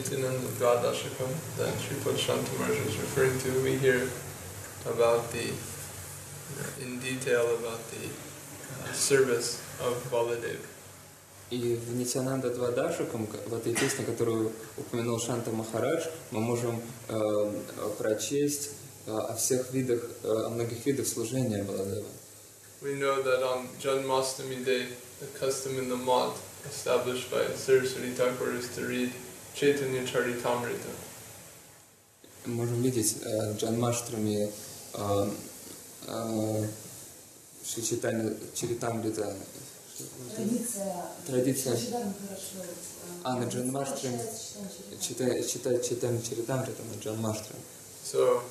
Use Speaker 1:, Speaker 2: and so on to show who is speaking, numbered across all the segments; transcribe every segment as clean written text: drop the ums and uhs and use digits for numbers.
Speaker 1: Nityananda Dwadashakam that Sripad Shantamars is referring to, we hear about the, in detail about the service of Baladev.
Speaker 2: И в Нитянанда Двадашакам, в этой песне, которую упомянул Шанта Махарадж, мы можем прочесть о всех видах, о многих видах служения Баладева.
Speaker 1: We know that on Janmashtami day, the custom in the mott established by Saraswati Thakur is to read Chaitanya Charitamrita.
Speaker 2: Можем видеть Джанмаштами Чайтанья Чаритамрита. Традиция. На Джанмаштами читать Чайтанья Чаритамрита на Джанмаштами.
Speaker 1: So,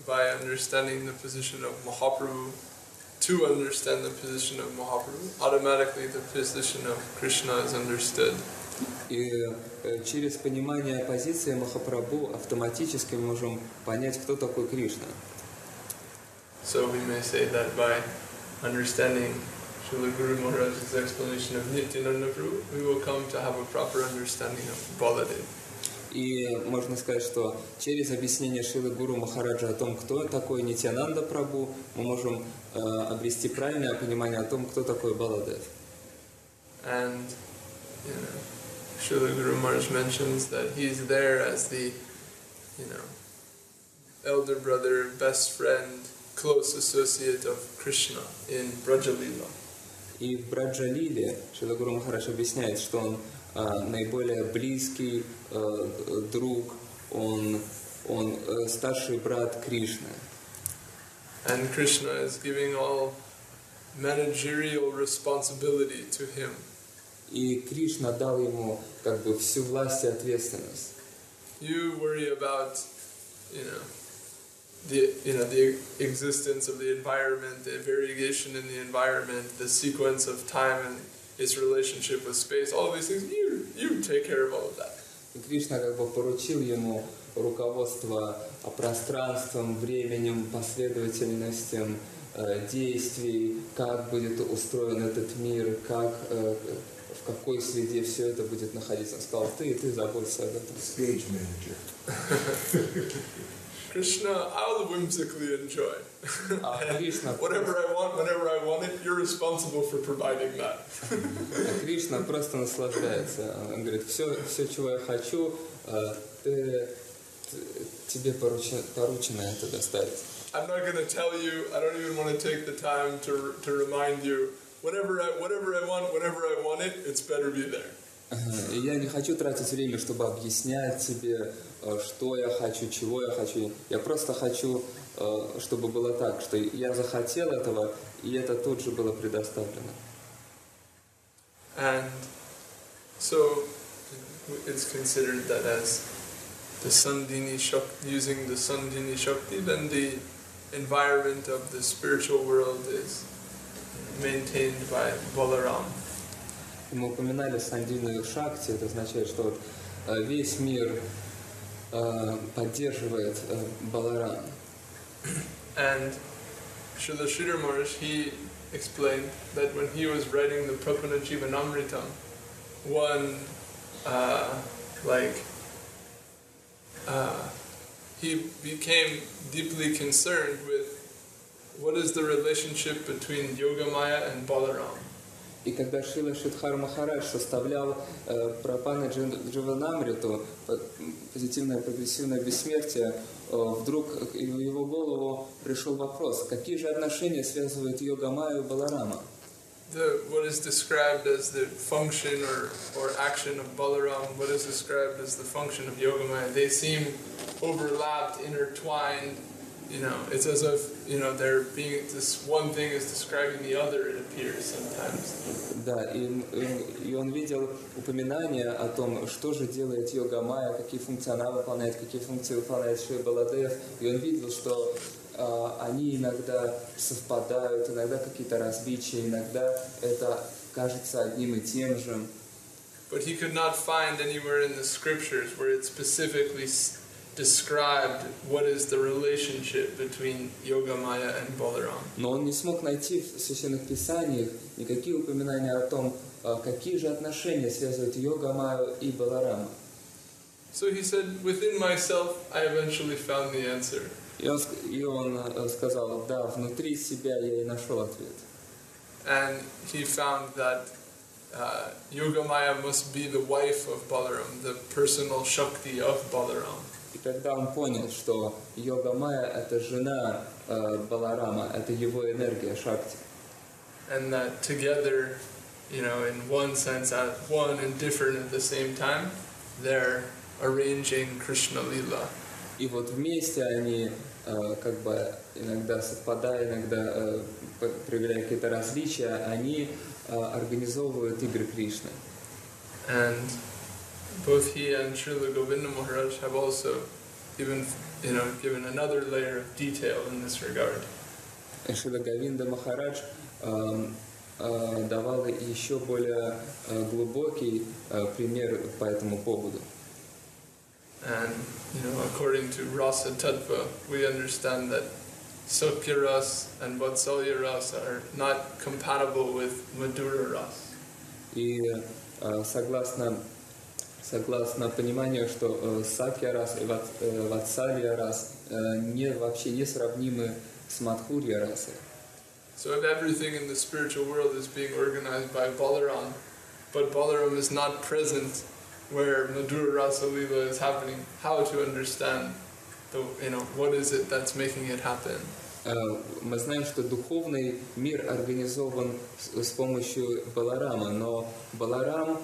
Speaker 1: by understanding the position of Mahaprabhu, to understand the position of Mahaprabhu, automatically the position of Krishna is understood.
Speaker 2: И через понимание позиции Махапрабху автоматически мы можем понять, кто такой Кришна.
Speaker 1: So we may say that by understanding Srila Guru Maharaj's explanation of Nityananda Prabhu, we will come to have a proper understanding of Baladev.
Speaker 2: И можно сказать, что через объяснение Шрилы Гуру Махараджа о том, кто такой Нитьянанда Прабху, мы можем обрести правильное понимание о том, кто такой Баладев.
Speaker 1: And Srila Guru Maharaj mentions that he is there as the, elder brother, best friend, close associate of Krishna in Brajalila.
Speaker 2: И в Браджалиле Шрила Гуру Махарадж объясняет, что он наиболее близкий друг, он старший брат Кришны.
Speaker 1: And Krishna is giving all managerial responsibility to him.
Speaker 2: И Кришна дал ему как бы всю власть и ответственность.
Speaker 1: You worry about, the existence of the environment, the variegation in the environment, the sequence of time and its relationship with space, all of these things, you take care of all of that.
Speaker 2: И Кришна как бы поручил ему руководство пространством, временем, последовательностью действий, как будет устроен этот мир, в какой среде все это будет находиться. Он сказал, ты заботься об этом.
Speaker 3: Stage manager.
Speaker 1: Krishna, I'll whimsically enjoy. Whatever I want, whenever I want it, you're responsible for providing that.
Speaker 2: Кришна просто наслаждается. Он говорит, все, чего я хочу, тебе поручено это доставить.
Speaker 1: I'm not going to tell you, I don't even want to take the time to remind you, whatever I want, whenever I want it, it's better be there.
Speaker 2: И я не хочу тратить время, чтобы объяснять тебе, что я хочу, чего я хочу. Я просто хочу, чтобы было так, что я захотел этого, и это тут же было предоставлено.
Speaker 1: And so it's considered that as the Sandhini Shakti, using the Sandhini Shakti, then the environment of the spiritual world is maintained by Balarames.
Speaker 2: Мы упоминали Сандхини Шакти, это означает, что весь мир поддерживает Баларам.
Speaker 1: And Srila Sridhar Maharaj, he explained that when he was writing the Prapana Jivanamritam, he became deeply concerned with what is the relationship between Yogamaya and Balaram.
Speaker 2: И когда Шрила Шридхар Махарадж составлял Прапана Дживанамриту, позитивное прогрессивное бессмертие, вдруг в его голову пришел вопрос, какие же отношения связывают Йогамаю и Баларама?
Speaker 1: What is described as the function or action of Balaram, what is described as the function of Yogamaya, they seem overlapped, intertwined. It's as if, they're being, this one thing is describing the other, it appears sometimes.
Speaker 2: Да, и он видел упоминание о том, что же делает Йогамая, какие функционалы выполняет, какие функции выполняет Шри Баладев, и он видел, что они иногда совпадают, иногда какие-то различия, иногда это кажется одним и тем же.
Speaker 1: But he could not find anywhere in the scriptures where it specifically described what is the relationship between Yogamaya and Balaram.
Speaker 2: Но он не смог найти в священных писаниях никакие упоминания о том, какие же отношения связывают Йогамаю и Баларама.
Speaker 1: So he said, within myself, I eventually found the answer.
Speaker 2: И он сказал, да, внутри себя я и нашел ответ.
Speaker 1: And he found that Yogamaya must be the wife of Balaram, the personal Shakti of Balaram.
Speaker 2: И когда он понял, что Йога-майя – это жена Баларама, это его энергия, шакти.
Speaker 1: And that together, you know, in one sense, at one and different at the same time, they're arranging Krishna Lila.
Speaker 2: И вот вместе они как бы иногда совпадая, иногда проявляя какие-то различия, они организовывают игры Кришны.
Speaker 1: And both he and Srila Govinda Maharaj have also given another layer of detail in this regard.
Speaker 2: Шрила Говинда Махарадж давал еще более глубокий пример по этому поводу.
Speaker 1: And according to Rasa Tattva, we understand that Sakya Ras and Vatsalya Ras are not compatible with Madhura Ras.
Speaker 2: И согласно пониманию, что Сакья рас и Ватсалья рас вообще не сравнимы с Мадхурья расой.
Speaker 1: So if everything in the spiritual world is being organized by Balaram, but Balaram is not present where Madhura Rasa Lila is happening, how to understand what is it that's making it happen?
Speaker 2: Мы знаем, что духовный мир организован с помощью Баларама, но Баларам,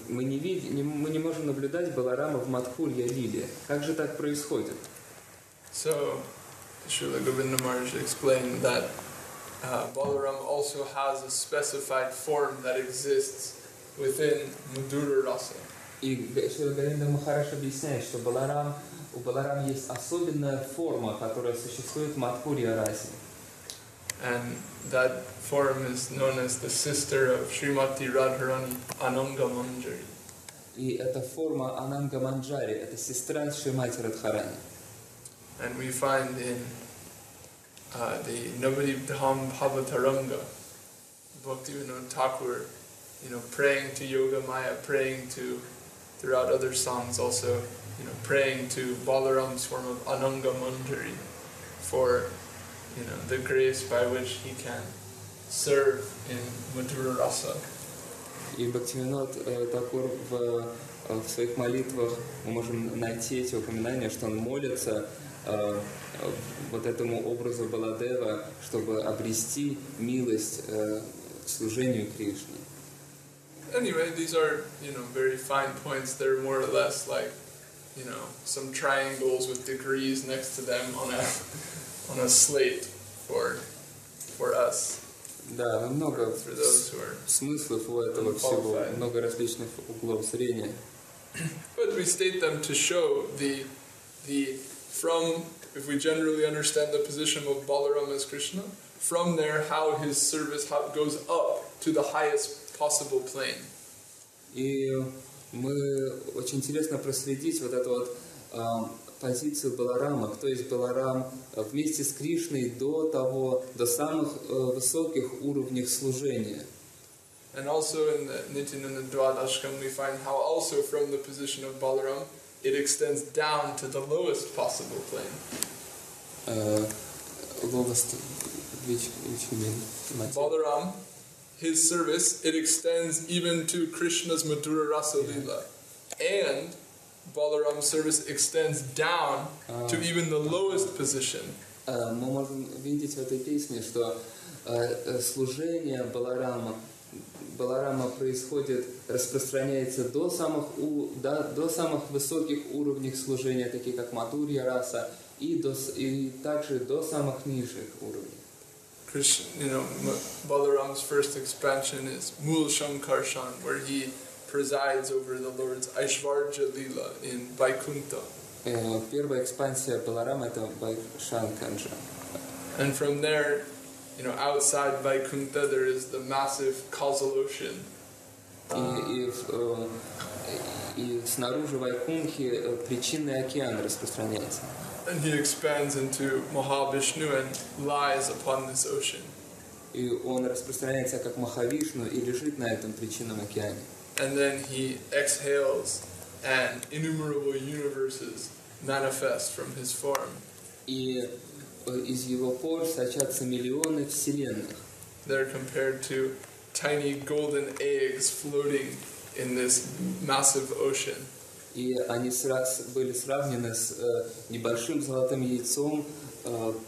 Speaker 2: мы не можем наблюдать Баларама в Мадхурья Лиле. Как же так происходит?
Speaker 1: So, Srila Govinda Maharaj explained that Balaram also has a specified form that exists within Madhura Rasa.
Speaker 2: И Шрила Говинда Махарадж объясняет, что у Баларама есть особенная форма, которая существует в Мадхурья расе.
Speaker 1: And that form is known as the sister of Srimati Radharani Ananga Manjari.
Speaker 2: И эта форма Ананга Манджари, это сестра Шримати Радхарани.
Speaker 1: And we find in the Navadipdham Bhavataranga, Bhaktivinoda Thakur, praying to Yogamaya, praying to, throughout other songs also, praying to Balaram's form of Ananga Manjari for, the grace by which he can serve in Madhura Rasa.
Speaker 2: И Бхактивинода Тхакур в своих молитвах мы можем найти эти упоминания, что он молится вот этому образу Баладева, чтобы обрести милость к служению Кришне.
Speaker 1: Anyway, these are, very fine points. They're more or less like, some triangles with degrees next to them on a slate for us.
Speaker 2: Да, много смыслов у этого всего, много различных углов зрения.
Speaker 1: But we state them to show from, if we generally understand the position of Balaram as Krishna, from there how his service goes up to the highest possible plane.
Speaker 2: И мы очень интересно проследить вот эту вот позицию Баларама, кто есть Баларам вместе с Кришной до самых высоких уровней служения.
Speaker 1: And also in the Nityananda Dwadashkam we find how also from the position of Balaram it extends down to the lowest possible plane.
Speaker 2: Lowest, which mean?
Speaker 1: Balaram, his service, it extends even to Krishna's Madhura Rasa Lila. And Balaram's service extends down to even the lowest position.
Speaker 2: Мы можем видеть в этой песне, что служение Баларама происходит, распространяется до самых высоких уровней служения, такие как Мадхурья раса, и также до самых низших уровней.
Speaker 1: Balaram's first expansion is Mul Shankarshan, where he presides over the Lord's Aishvarja Lila in Vaikuntha.
Speaker 2: Первая экспансия Баларама это Vaishankanja.
Speaker 1: And from there, outside Vaikuntha there is the massive causal ocean.
Speaker 2: И снаружи Вайкунхи причинный океан распространяется.
Speaker 1: And he expands into Mahavishnu and lies upon this ocean.
Speaker 2: И он распространяется как Махавишну и лежит на этом причинном океане.
Speaker 1: And then he exhales and innumerable universes manifest from his form.
Speaker 2: И из его пор сочатся миллионы вселенных.
Speaker 1: They're compared to tiny golden eggs floating in this massive ocean.
Speaker 2: И они были сравнены с небольшим золотым яйцом,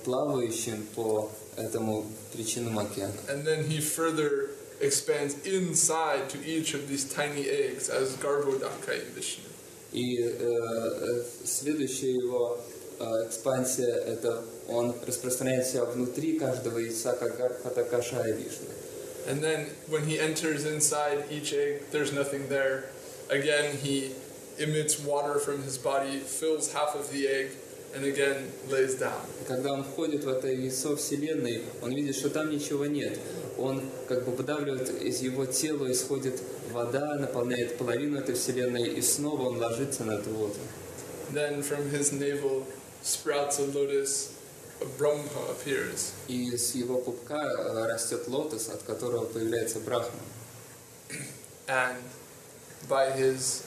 Speaker 2: плавающим по этому причинному океану.
Speaker 1: And then he further expands inside to each of these tiny eggs as Garbhodaka in Vishnu.
Speaker 2: И следующая его экспансия – это он распространяет себя внутри каждого яйца, как Гарбхатакаша и Вишну.
Speaker 1: And then when he enters inside each egg, there's nothing there. Again, he emits water from his body, fills half of the egg, and again lays down.
Speaker 2: Когда он входит в это яйцо Вселенной, он видит, что там ничего нет. Он как бы выдавливает из его тела, исходит вода, наполняет половину этой Вселенной, и снова он ложится на эту воду.
Speaker 1: Then from his navel sprouts a lotus, a Brahma appears.
Speaker 2: И с его пупка растет лотос, от которого появляется Брахма.
Speaker 1: And by his,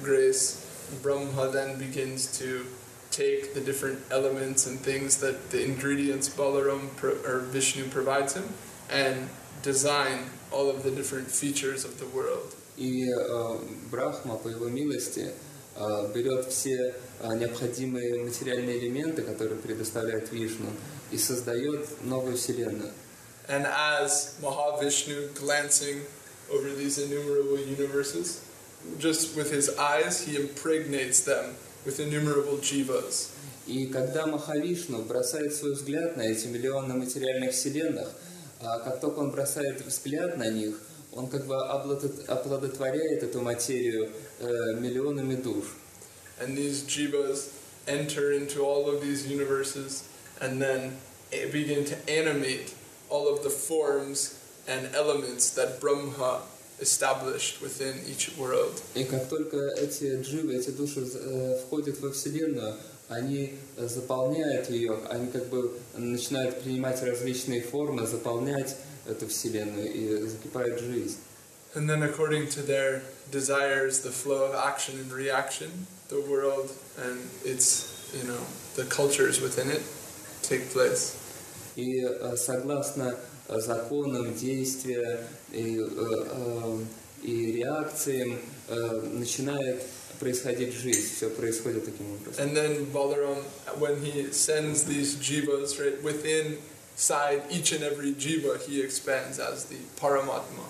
Speaker 1: grace, Brahma then begins to take the different elements and things that the ingredients Balaram or Vishnu provides him and design all of the different features of the world.
Speaker 2: И Брахма, по его милости, берет все необходимые материальные элементы, которые предоставляет Вишну, и создает новую вселенную.
Speaker 1: And as Mahavishnu glancing over these innumerable universes, just with his eyes, he impregnates them with innumerable jivas.
Speaker 2: И когда Махавишну бросает свой взгляд на эти миллионы материальных вселенных, как только он бросает взгляд на них, он как бы оплодотворяет эту материю миллионами душ.
Speaker 1: And these jivas enter into all of these universes and then begin to animate all of the forms and elements that Brahma established within each world.
Speaker 2: И как только эти дживы, эти души входят во Вселенную, они заполняют ее, они как бы начинают принимать различные формы, заполнять эту Вселенную и закипает жизнь.
Speaker 1: And then according to their desires, the flow of action and reaction, the world and its, the cultures within it take place.
Speaker 2: И согласно законам действия и реакциям начинает происходить жизнь, все происходит таким образом.
Speaker 1: And then Balaram, when he sends these jivas, right, within inside each and every jiva, he expands as the Paramatma.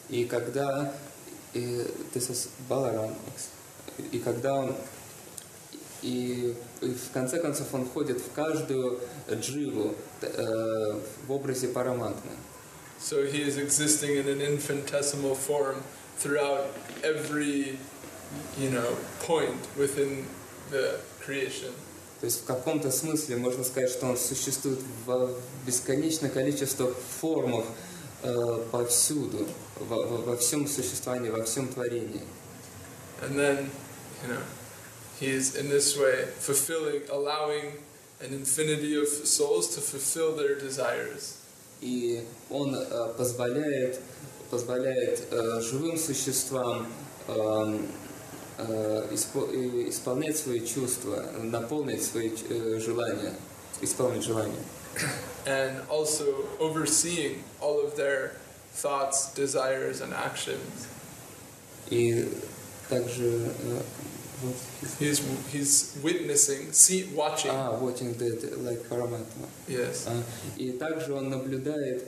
Speaker 2: И когда this is Balaram, и когда он и в конце концов он входит в каждую дживу в образе Параматмы.
Speaker 1: So he is existing in an infinitesimal form throughout every, point within the creation.
Speaker 2: То есть в каком-то смысле можно сказать, что он существует в бесконечное количество формах повсюду, во всем существовании, во всем творении.
Speaker 1: And then, he is in this way allowing an infinity of souls to fulfill their desires.
Speaker 2: И он позволяет живым существам исполнять свои чувства, наполнить свои желания, исполнить желания.
Speaker 1: And also overseeing all of their thoughts, desires, and actions.
Speaker 2: И также
Speaker 1: he's witnessing, watching.
Speaker 2: Watching that, like Paramatma.
Speaker 1: Yes.
Speaker 2: И также он наблюдает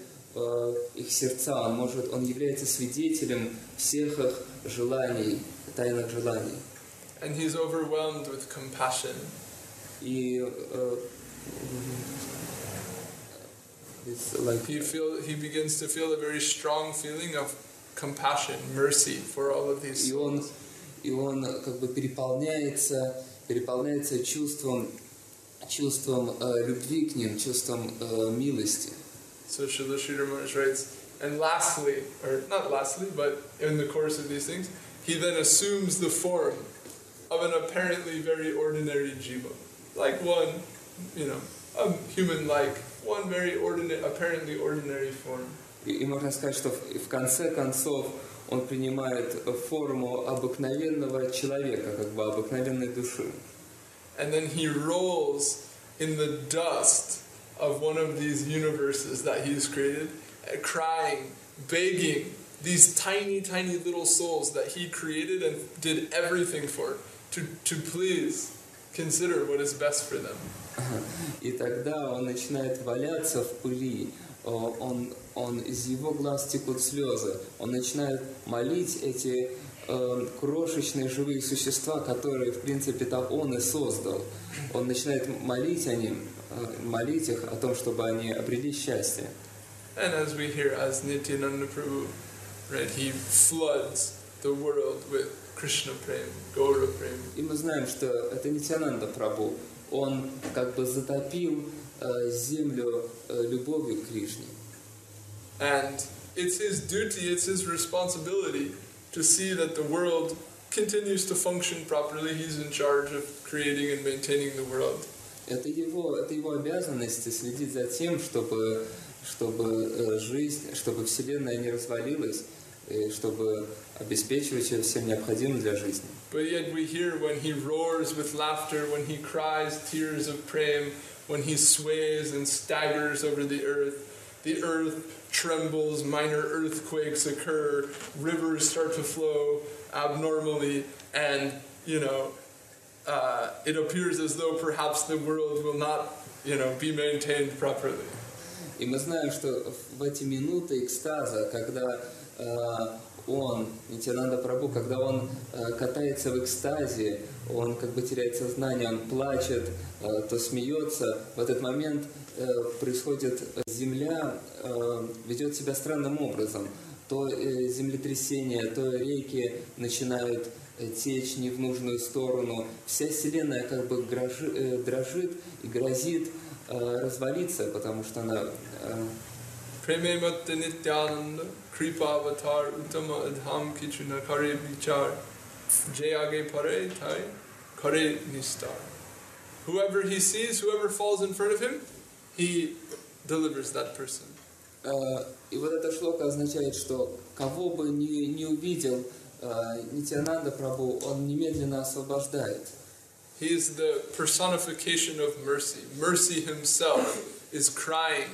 Speaker 2: их сердца, он является свидетелем всех их желаний, тайных желаний.
Speaker 1: And he's overwhelmed with compassion.
Speaker 2: И
Speaker 1: he begins to feel a very strong feeling of compassion, mercy for all of these souls.
Speaker 2: И он как бы переполняется чувством любви к ним, чувством милости.
Speaker 1: So Srila Sridhar Maharaj writes, and lastly, or not lastly, but in the course of these things, he then assumes the form of an apparently very ordinary jiva, like one, a human-like, one very apparently ordinary form.
Speaker 2: И можно сказать, что в конце концов он принимает форму обыкновенного человека, как бы обыкновенной души.
Speaker 1: And then he rolls in the dust of one of these universes that he's created, crying, begging these tiny, tiny little souls that he created and did everything for, to please consider what is best for them.
Speaker 2: И тогда он начинает валяться в пыли, из его глаз текут слезы, он начинает молить эти крошечные живые существа, которые, в принципе, так он и создал. Он начинает молить их о том, чтобы они обрели счастье.
Speaker 1: And as we hear, as Nityananda Prabhu, right, he floods the world with Krishna Prem, Gaura Prem.
Speaker 2: И мы знаем, что это Нитьянанда Прабху. Он как бы затопил землю любовью к Кришне.
Speaker 1: And it's his duty, it's his responsibility to see that the world continues to function properly. He's in charge of creating and maintaining the world.
Speaker 2: Это его обязанность следить за тем, чтобы жизнь, чтобы Вселенная не развалилась, и чтобы обеспечивать ее всем необходимым для жизни.
Speaker 1: But yet we hear when he roars with laughter, when he cries tears of prem, when he sways and staggers over the earth trembles, minor earthquakes occur, rivers start to flow abnormally, and it appears as though perhaps the world will not, be maintained properly.
Speaker 2: И мы знаем, что в эти минуты экстаза, когда Нитьянанда Прабху, когда он катается в экстазе, он как бы теряет сознание, он плачет, то смеется, в этот момент происходит, земля ведет себя странным образом. То землетрясение, то реки начинают течь не в нужную сторону. Вся Вселенная как бы дрожит и грозит развалиться, потому что она...
Speaker 1: Premematte Nityananda, Kripa Avatar, Uttama Adham Kichuna Kare Vichar, Jayage Pare Tai, Kare Nistar. Whoever he sees, whoever falls in front of him, he delivers that person.
Speaker 2: И вот это шлока означает, что кого бы не увидел Нитьянанда Прабху, он немедленно освобождает.
Speaker 1: He is the personification of mercy. Mercy himself is crying,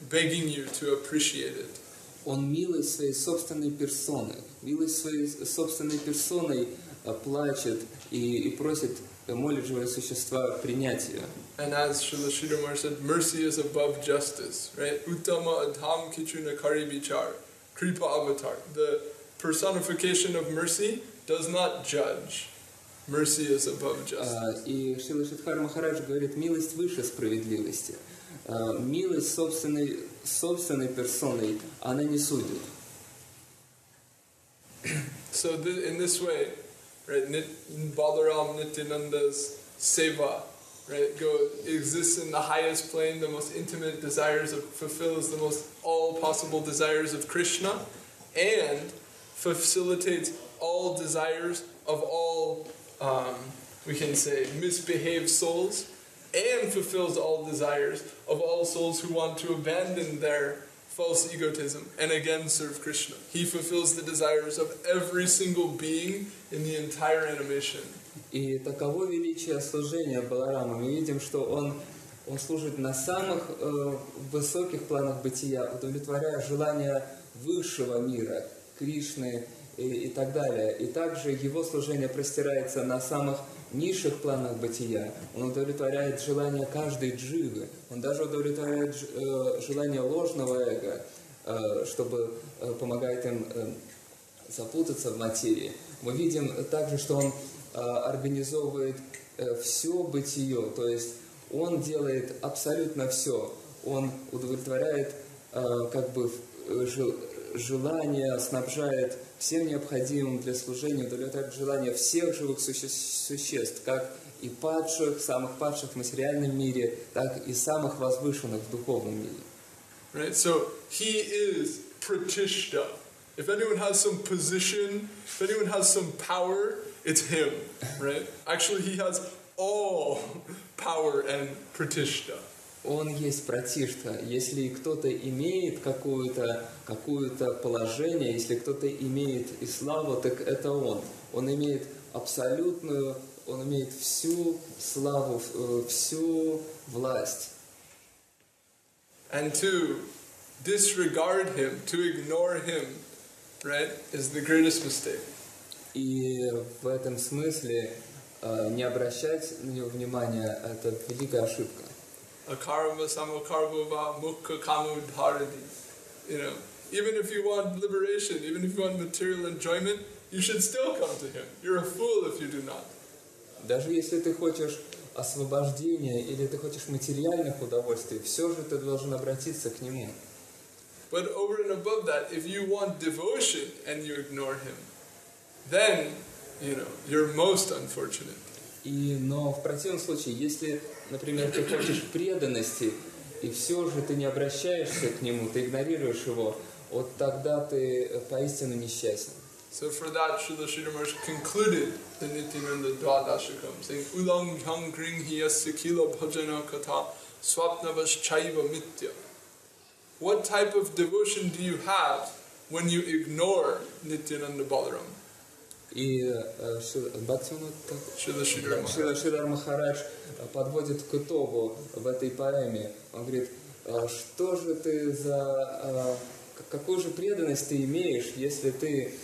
Speaker 1: begging you to appreciate it.
Speaker 2: Он милость своей собственной персоной, плачет и просит, молит живые существа принять ее.
Speaker 1: And as Srila Sridhar said, mercy is above justice, right? Uttama adham kichuna kari vichar, kripa avatar. The personification of mercy does not judge. Mercy is above justice.
Speaker 2: И Шрила Шридхар Махарадж говорит, милость выше справедливости. Милость собственной персоной, она не судит.
Speaker 1: So in this way, right, Balaram Nityananda's seva, right, exists in the highest plane, the most intimate desires fulfills the most all possible desires of Krishna, and facilitates all desires of all, we can say, misbehaved souls, and fulfills all desires of all souls who want to abandon their false egotism and again serve Krishna. He fulfills the desires of every single being in the entire animation.
Speaker 2: И таково величие служения Баларама. Мы видим, что он служит на самых высоких планах бытия, удовлетворяя желания высшего мира, Кришны и так далее. И также его служение простирается на самых низших планах бытия. Он удовлетворяет желания каждой дживы. Он даже удовлетворяет желание ложного эго, чтобы помогает им запутаться в материи. Мы видим также, что он организовывает все бытие, то есть он делает абсолютно все. Он удовлетворяет желание, снабжает всем необходимым для служения, удовлетворяет желания всех живых существ, как и падших, самых падших в материальном мире, так и самых возвышенных в духовном мире.
Speaker 1: Right, so he is Pratishta. If anyone has some position, if anyone has some power, it's him, right? Actually, he has all power and Pratishta.
Speaker 2: он есть пратишта. Если кто-то имеет какое-то положение, если кто-то имеет и славу, так это он. Он имеет абсолютную, он имеет всю славу, всю власть.
Speaker 1: And to disregard him, to ignore him, right, is the greatest mistake.
Speaker 2: И в этом смысле не обращать на него внимания – это великая ошибка.
Speaker 1: Akarma samakarvava mukha kamu dharadi. You know, even if you want liberation, even if you want material enjoyment, you should still come to him. You're a fool if you do not.
Speaker 2: Даже если ты хочешь освобождения или ты хочешь материальных удовольствий, все же ты должен обратиться к нему.
Speaker 1: But over and above that, if you want devotion and you ignore him, then, you know, you're most unfortunate.
Speaker 2: Но в противном случае, если, например, ты хочешь преданности, и все же ты не обращаешься к нему, ты игнорируешь его, вот тогда ты поистину несчастен.
Speaker 1: So for that, Srila Sridhar Maharaj concluded the Nityananda Dwadashakam, saying, Ulang hyang kring hiyasya kila bhajana katha swapnavas chaiva mitya. What type of devotion do you have when you ignore Nityananda Balaram?
Speaker 2: И Шрила Шридар Махарадж подводит к итогу в этой поэме. Он говорит, что же ты какую же преданность ты имеешь, если ты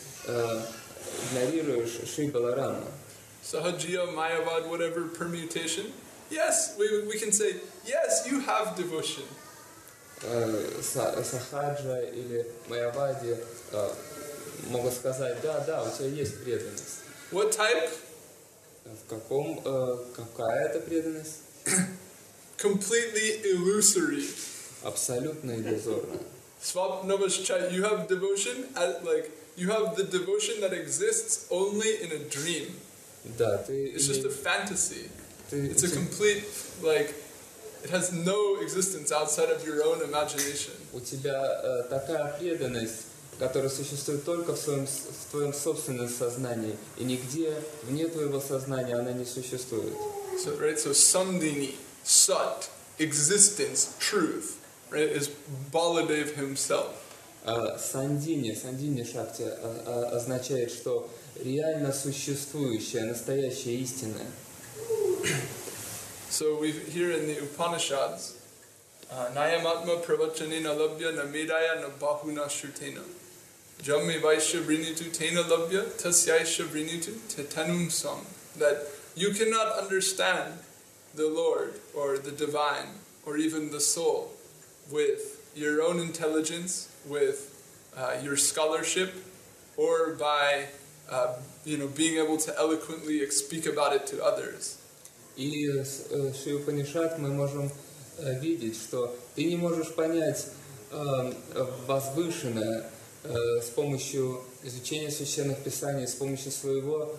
Speaker 2: игнорируешь Шри Баларама?
Speaker 1: Sahajiya, Mayavad, whatever permutation. Yes, we can say, yes, you have devotion.
Speaker 2: Сахаджа или Майявади могут сказать, да, у тебя есть преданность.
Speaker 1: What type?
Speaker 2: Какая это преданность?
Speaker 1: Completely illusory.
Speaker 2: Абсолютно иллюзорная.
Speaker 1: Swapnavascha, you have devotion, you have the devotion that exists only in a dream.
Speaker 2: Да,
Speaker 1: it's just a fantasy. It's a complete, it has no existence outside of your own imagination.
Speaker 2: У тебя такая преданность, которая существует только в твоем собственном сознании, и нигде вне твоего сознания она не существует.
Speaker 1: So Sandini, Sat, existence, truth, right, is Baladev himself.
Speaker 2: Сандини Шакти означает, что реально существующая, настоящая истинная.
Speaker 1: So we hear in the Upanishads, Nayamatma pravachanena labhya na medaya na bahuna shrutena. Jamme vaishya vrinitu tena labhya tasyaisha vrinitu tetanum sam. That you cannot understand the Lord or the divine or even the soul with your own intelligence, with your scholarship, or by being able to eloquently speak about it to others.
Speaker 2: И с Шри Упанишад мы можем видеть, что ты не можешь понять возвышенное с помощью изучения священных писаний, с помощью своего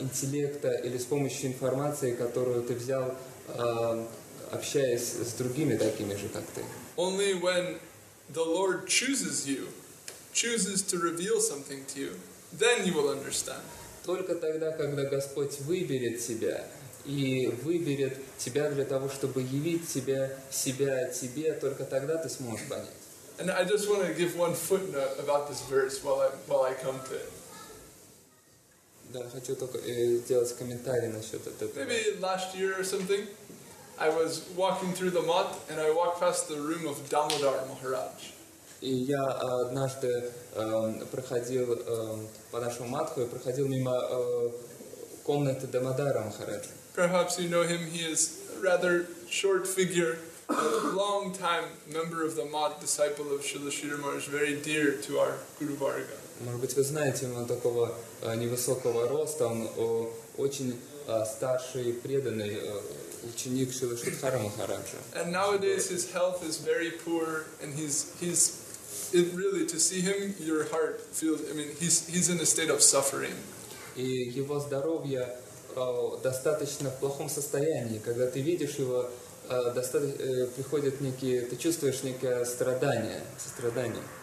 Speaker 2: интеллекта или с помощью информации, которую ты взял, общаясь с другими такими же, как ты.
Speaker 1: Only when the Lord chooses to reveal something to you, then you will understand.
Speaker 2: Только тогда, когда Господь выберет тебя и выберет тебя для того, чтобы явить себя тебе, только тогда ты сможешь понять.
Speaker 1: And I just want to give one footnote about this verse while I come to it.
Speaker 2: Да, хочу только сделать комментарий насчет этого.
Speaker 1: Maybe last year or something, I was walking through the mat and I walked past the room of Damodar Maharaj.
Speaker 2: И я однажды проходил по нашему матху и проходил мимо комнаты Дамодара Махараджа.
Speaker 1: Perhaps you know him. He is a rather short figure, a long time member of the mat, disciple of Srila Sridhar Maharaj, very dear to our Guru Varga.
Speaker 2: Может быть, вы знаете, он такого невысокого роста, он очень старший, преданный ученик Шрила Шридхара Махараджа.
Speaker 1: And nowadays his health is very poor, and it really, to see him, your heart feels. I mean, he's in a state of suffering.
Speaker 2: И его здоровье достаточно в плохом состоянии. Когда ты видишь его, приходит ты чувствуешь некое сострадание.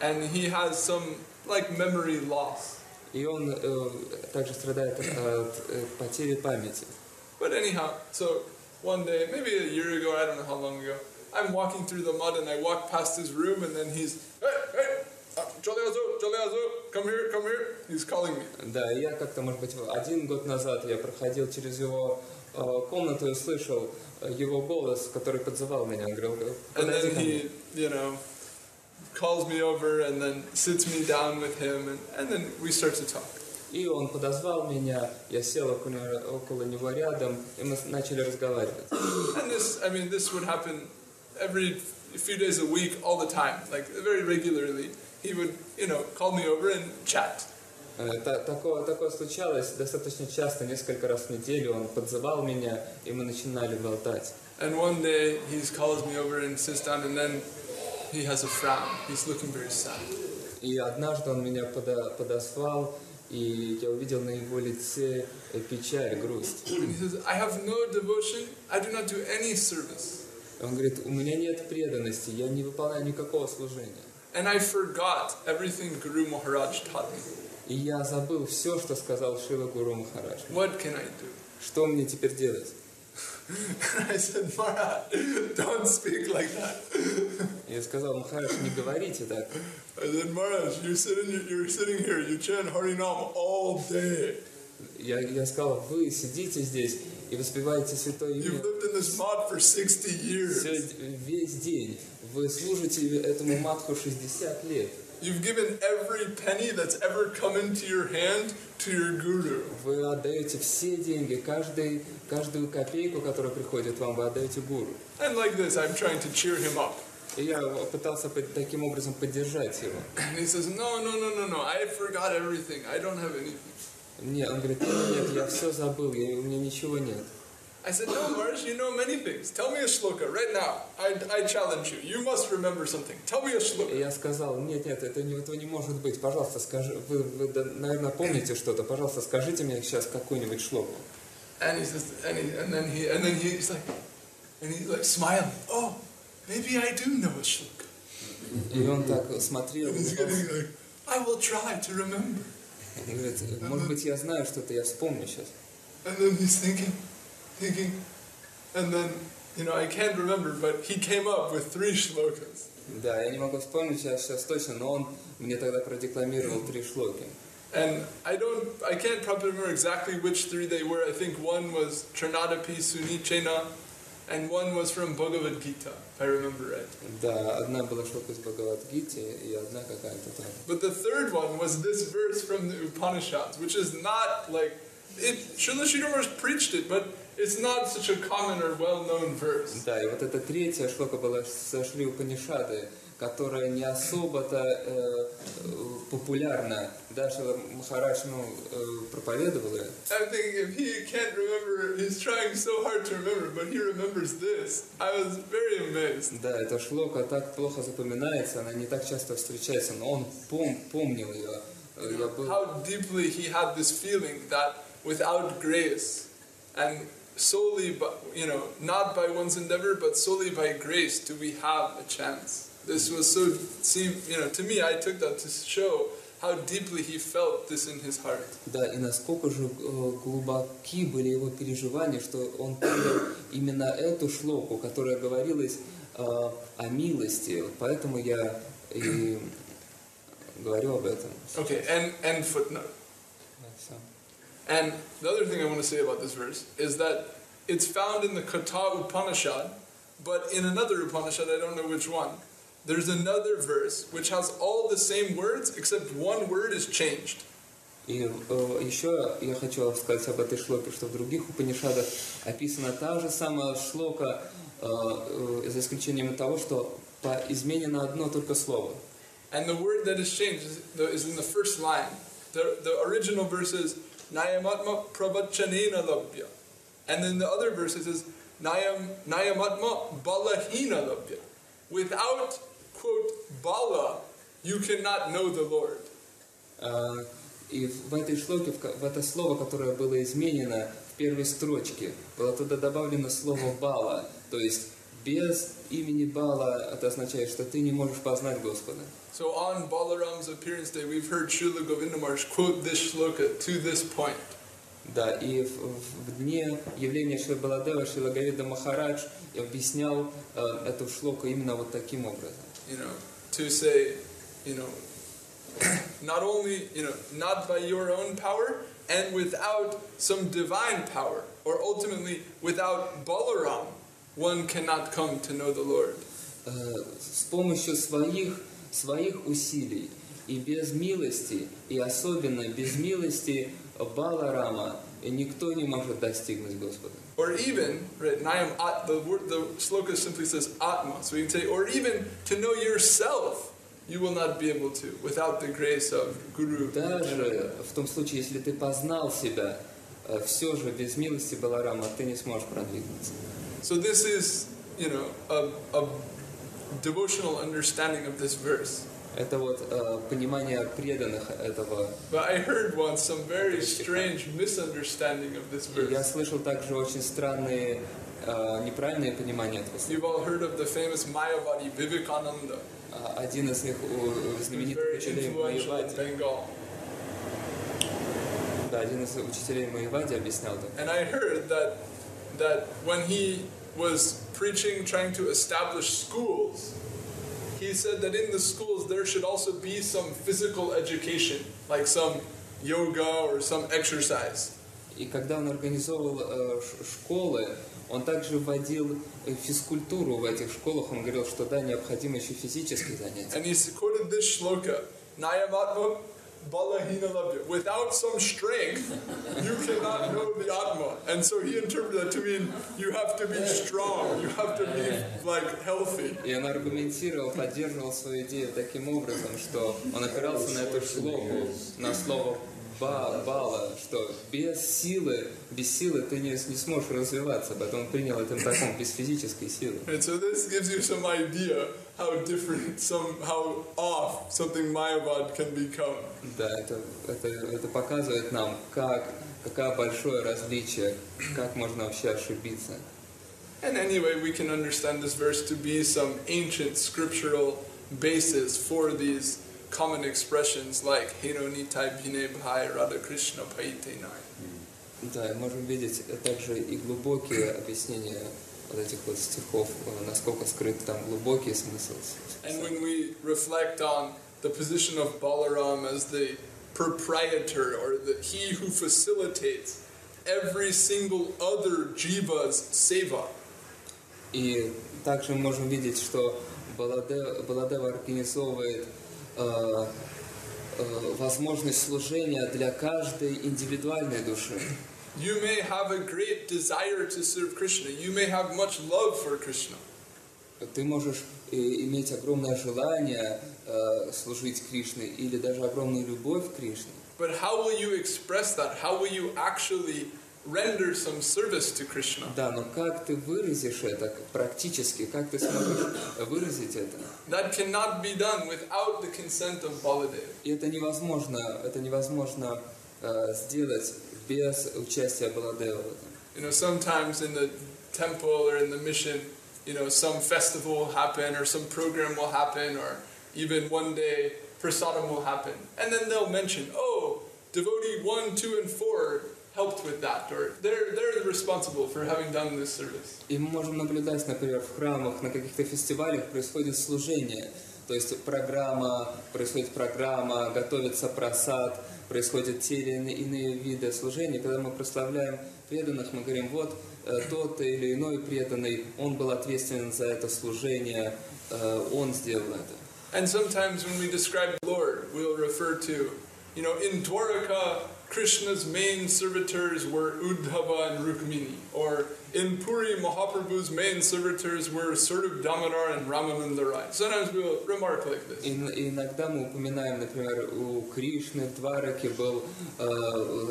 Speaker 1: And he has some memory loss.
Speaker 2: И он также страдает от потери памяти.
Speaker 1: But anyhow, so one day, maybe a year ago, I don't know how long ago, I'm walking through the mud and I walk past his room and then he's, hey, Joliazo, come here, he's calling me.
Speaker 2: Да, я как-то, может быть, 1 год назад я проходил через его комнату и слышал его голос, который подзывал меня. Он говорил,
Speaker 1: and then he, you know, calls me over and then sits me down with him and then we start to talk.
Speaker 2: И он подозвал меня, я сел около него рядом, и мы начали разговаривать.
Speaker 1: And this would happen every few days a week, all the time, like very regularly. He would, you know, call me over and chat.
Speaker 2: Такое случалось достаточно часто, несколько раз в неделю. Он подзывал меня, и мы начинали болтать.
Speaker 1: And one day he calls me over and sits down, and then he has a frown. He's looking very sad.
Speaker 2: И однажды он меня подозвал, и я увидел на его лице печаль, грусть.
Speaker 1: And he says, I have no devotion. I do not do any service.
Speaker 2: Он говорит, у меня нет преданности, я не выполняю никакого служения.
Speaker 1: And I forgot everything Guru Maharaj taught me.
Speaker 2: И я забыл все, что сказал Шрила Гуру Махарадж.
Speaker 1: What can I do?
Speaker 2: Что мне теперь делать?
Speaker 1: I said, Maharaj, don't speak like that.
Speaker 2: Я сказал, Махарадж, не говорите так.
Speaker 1: I said, Maharaj, you're sitting here, you chant Harinam all day.
Speaker 2: Я сказал, вы сидите здесь и воспеваете Святое Имя.
Speaker 1: You've lived in this mud for 60 years.
Speaker 2: Весь день. Вы служите этому матху 60 лет.
Speaker 1: You've given every penny that's ever come into your hand to your guru.
Speaker 2: Вы отдаете все деньги, каждую копейку, которая приходит вам, вы отдаете гуру.
Speaker 1: And like this, I'm trying to cheer him up.
Speaker 2: И я пытался таким образом поддержать его.
Speaker 1: And he says, no, I forgot everything. I don't have anything.
Speaker 2: Нет, он говорит, нет, я все забыл, у меня ничего нет.
Speaker 1: I said, no, Maharaj, you know many things. Tell me a shloka right now. I challenge you. You must remember something. Tell me a shloka.
Speaker 2: Я сказал, нет, этого не может быть. Пожалуйста, скажи, вы, наверное, помните что-то. Пожалуйста, скажите мне сейчас какую-нибудь шлоку.
Speaker 1: And he says, and then he's like smiling. Oh, maybe I do know a shloka.
Speaker 2: И он так смотрел.
Speaker 1: And he's getting like, I will try to remember.
Speaker 2: Он говорит, может быть, я знаю что-то, я вспомню сейчас.
Speaker 1: And then he's thinking, and then, you know, I can't remember, but he came up with 3 shlokas.
Speaker 2: Да, я не могу вспомнить сейчас точно, но он мне тогда продекламировал 3 шлоки.
Speaker 1: And I can't probably remember exactly which 3 they were. I think one was Charnadapi Sunichena, and one was from Bhagavad Gita, if I remember right.
Speaker 2: Да, одна была шлока из Бхагавад-гиты, и одна какая-то там.
Speaker 1: But the third one was this verse from the Upanishads, which is not like, Srila Sridhar Maharaj preached it, but it's not such a common or well-known verse.
Speaker 2: Да, и вот эта третья шлока была со Шри Упанишады, которая не особо-то популярна. Да, Шрила Махарадж проповедовал ее.
Speaker 1: I think if he can't remember, he's trying so hard to remember, but he remembers this. I was very amazed.
Speaker 2: Да, эта шлока так плохо запоминается, она не так часто встречается, но он помнил ее.
Speaker 1: How deeply he had this feeling that without grace and solely by, you know, not by one's endeavor, but solely by grace do we have a chance. This was so, you know, to me, I took that to show how deeply he felt this in his heart.
Speaker 2: Да, и насколько же глубоки были его переживания, что он понял именно эту шлоку, которая говорилась о милости. Поэтому я и говорю об этом.
Speaker 1: Okay, and footnote. And the other thing I want to say about this verse is that it's found in the Katha Upanishad, but in another Upanishad, I don't know which one, there's another verse which has all the same words except one word is changed.
Speaker 2: И еще я хочу сказать об этой шлоке, что в других Упанишадах описана та же самая шлока, за исключением того, что изменено одно только слово.
Speaker 1: And the word that is changed is in the first line. The original verse is Nayamatma Pravachanena Labhya. And then the other verse is Nayamatma Balahina Labhya. Without, quote, Bala, you cannot know the Lord.
Speaker 2: И в этой шлоке, в это слово, которое было изменено в первой строчке, было туда добавлено слово «бала», то есть без имени Бала, это означает, что ты не можешь познать Господа.
Speaker 1: So on Balaram's appearance day, we've heard Srila Govinda Maharaj quote this shloka to this point.
Speaker 2: Да, и в дне явления Шрила Баладева Шрила Говинда Махарадж объяснял эту шлоку именно вот таким образом.
Speaker 1: You know, to say, you know, not only, you know, not by your own power and without some divine power, or ultimately without Balaram, one cannot come to know the Lord.
Speaker 2: С помощью своих усилий и без милости, и особенно без милости Баларама, никто не может достигнуть Господа.
Speaker 1: Or even, right, the sloka simply says Atma, so we can say, or even to know yourself, you will not be able to without the grace of Guru.
Speaker 2: Даже в том случае, если ты познал себя, все же без милости Баларама ты не сможешь продвинуться.
Speaker 1: So this is, you know, a devotional understanding of this verse.
Speaker 2: Это вот понимание преданных этого.
Speaker 1: But I heard once some very strange misunderstanding of this verse.
Speaker 2: Я слышал также очень странные, неправильные понимания этого слова.
Speaker 1: You've all heard of the famous Mayavadi Vivekananda.
Speaker 2: Один из них знаменитых учителей Майявади. Да, один из учителей Майявади объяснял так.
Speaker 1: And I heard that when he was preaching, trying to establish schools, he said that in the schools there should also be some physical education, like some yoga or some exercise.
Speaker 2: И когда он организовывал школы, он также вводил физкультуру в этих школах. Он говорил, что да, необходимы еще физические занятия.
Speaker 1: And he quoted this shloka, Nayamatma Balahina Labhya. Without some strength, you cannot know the Atma. And so he interpreted that to mean you have to be strong, you have to be like healthy.
Speaker 2: И он аргументировал, поддерживал свою идею таким образом, что он опирался на эту шлоку, на слово Бала, что без силы ты не сможешь развиваться, поэтому он принял это таком без физической силы.
Speaker 1: And so this gives you some idea how different, how off something Mayavad can become.
Speaker 2: Да, это показывает нам, какое большое различие, как можно вообще ошибиться.
Speaker 1: And anyway, we can understand this verse to be some ancient scriptural basis for these common expressions like Hero Nitai Bhine Bhai Radha Krishna Paitenai.
Speaker 2: Да, можем видеть также и глубокие объяснения вот этих вот стихов, насколько скрыт там глубокий смысл.
Speaker 1: And when we reflect on the position of Balaram as the proprietor or he who facilitates every single other jiva's seva.
Speaker 2: И также можем видеть, что Баладева организовывает возможность служения для каждой индивидуальной души.
Speaker 1: You may have a great desire to serve Krishna. You may have much love for Krishna.
Speaker 2: Ты можешь иметь огромное желание служить Кришне или даже огромную любовь к Кришне.
Speaker 1: But how will you express that? How will you actually render some service to Krishna?
Speaker 2: Да, но как ты выразишь это практически? Как ты сможешь выразить это?
Speaker 1: That cannot be done without the consent of Baladev.
Speaker 2: И это невозможно сделать без участия Баладева в этом.
Speaker 1: You know, sometimes in the temple or in the mission, you know, some festival will happen or some program will happen or even one day prasadam will happen. And then they'll mention, oh, devotee 1, 2, and 4 helped with that, or they're responsible for having done this service.
Speaker 2: И мы можем наблюдать, например, в храмах, на каких-то фестивалях происходит служение. То есть происходит программа, готовится прасад, происходят те или иные виды служения. Когда мы прославляем преданных, мы говорим, вот тот или иной преданный, он был ответственен за это служение, он сделал это.
Speaker 1: And sometimes when we describe the Lord, we'll refer to, you know, in Dwaraka, Krishna's main servitors were Uddhava and Rukmini, or in Puri, Mahaprabhu's main servitors were Surabh Damodar and Ramananda Rai. Sometimes we'll remark like this.
Speaker 2: Иногда мы упоминаем, например, у Кришны в Двараке был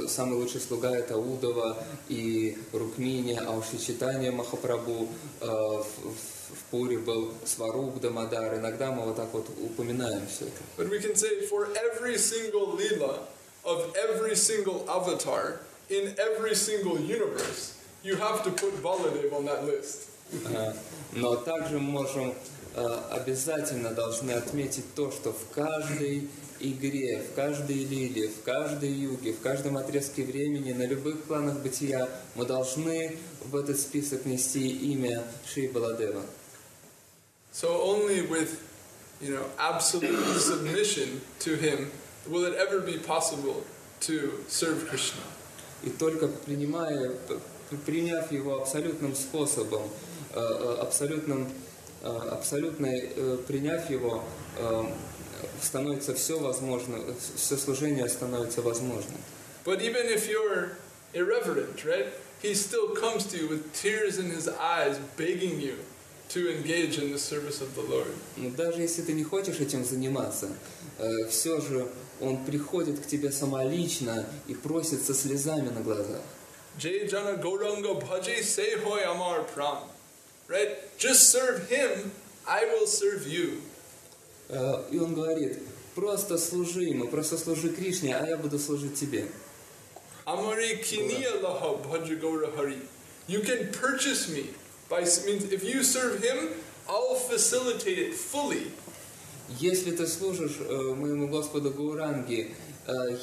Speaker 2: самый лучший слуга, это Уддава и Рукмини, а у Чайтаньи Махапрабху в Пури был Сваруб Дамодар. Иногда мы вот так вот упоминаем все это.
Speaker 1: But we can say for every single lila of every single avatar in every single universe, you have to put Baladev on that list.
Speaker 2: Но также мы можем обязательно должны отметить то, что в каждой игре, в каждой лиле, в каждой юге, в каждом отрезке времени, на любых планах бытия мы должны в этот список нести имя Шри Баладева.
Speaker 1: So only with, absolute submission to him will it ever be possible to serve Krishna.
Speaker 2: И только приняв его абсолютным способом, приняв его, становится все возможно, все служение становится возможным.
Speaker 1: But even if you're irreverent, right? He still comes to you with tears in his eyes, begging you to engage in the service of the Lord.
Speaker 2: Но даже если ты не хочешь этим заниматься, все же он приходит к тебе самолично и просит со слезами на глазах.
Speaker 1: Jai Jana Gauranga Bhaje Se Hoy Amar Pran. Right? Just serve him, I will serve you.
Speaker 2: И он говорит: просто служи ему, просто служи Кришне, а я буду служить тебе.
Speaker 1: Amari Kiniya Laha Bhaja Gaura Hari. You can purchase me by means if you serve him, I'll facilitate it fully.
Speaker 2: Если ты служишь моему Господу Гауранге,